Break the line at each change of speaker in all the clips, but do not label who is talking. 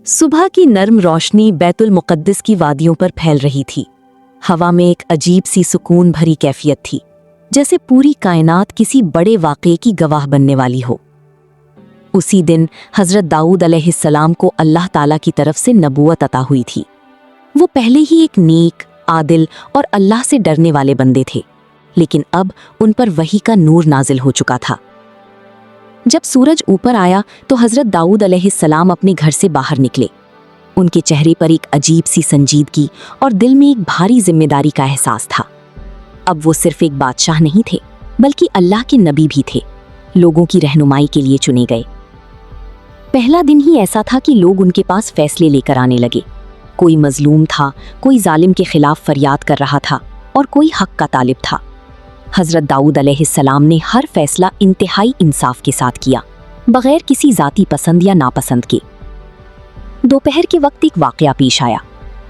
सुबह की नर्म रोशनी बैतुल मुक़द्दस की वादियों पर फैल रही थी। हवा में एक अजीब सी सुकून भरी कैफियत थी, जैसे पूरी कायनात किसी बड़े वाक़े की गवाह बनने वाली हो। उसी दिन हज़रत दाऊद अलैहिस्सलाम को अल्लाह ताला की तरफ से नबूवत अता हुई थी। वो पहले ही एक नेक, आदिल और अल्लाह से डरने वाले बंदे थे, लेकिन अब उन पर वही का नूर नाजिल हो चुका था। जब सूरज ऊपर आया तो हज़रत दाऊद अलैहिस्सलाम अपने घर से बाहर निकले। उनके चेहरे पर एक अजीब सी संजीदगी और दिल में एक भारी जिम्मेदारी का एहसास था। अब वो सिर्फ एक बादशाह नहीं थे, बल्कि अल्लाह के नबी भी थे, लोगों की रहनुमाई के लिए चुने गए। पहला दिन ही ऐसा था कि लोग उनके पास फैसले लेकर आने लगे। कोई मजलूम था, कोई जालिम के खिलाफ फरियाद कर रहा था और कोई हक का तालिब था। हज़रत दाऊद अलैहिस्सलाम ने हर फैसला इंतहाई इंसाफ के साथ किया, बगैर किसी जाती पसंद या नापसंद के। दोपहर के वक्त एक वाक़या पेश आया।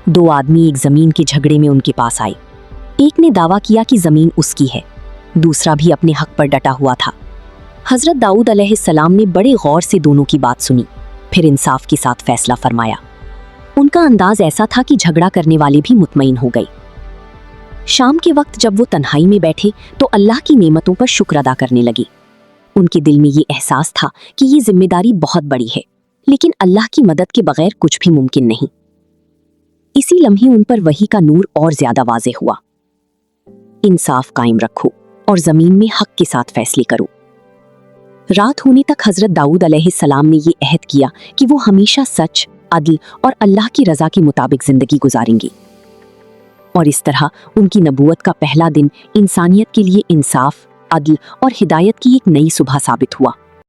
दो आदमी एक ज़मीन के झगड़े में उनके पास आए। एक ने दावा किया कि ज़मीन उसकी है, दूसरा भी अपने हक पर डटा हुआ था। हज़रत दाऊद अलैहिस्सलाम ने बड़े गौर से दोनों की बात सुनी, फिर इंसाफ के साथ फैसला फरमाया। उनका अंदाज ऐसा था कि झगड़ा करने वाले भी मुतमईन हो गए। शाम के वक्त जब वो तन्हाई में बैठे तो अल्लाह की नेमतों पर शुक्र अदा करने लगे। उनके दिल में ये एहसास था कि ये जिम्मेदारी बहुत बड़ी है, लेकिन अल्लाह की मदद के बगैर कुछ भी मुमकिन नहीं। इसी लम्हे उन पर वही का नूर और ज्यादा वाज़े हुआ। इंसाफ कायम रखो और जमीन में हक के साथ फैसले करो। रात होने तक हज़रत दाऊद अलैहिस्सलाम ने ये अहद किया कि वो हमेशा सच, अदल और अल्लाह की रज़ा के मुताबिक ज़िंदगी गुजारेंगे। और इस तरह उनकी नबूवत का पहला दिन इंसानियत के लिए इंसाफ, अदल और हिदायत की एक नई सुबह साबित हुआ।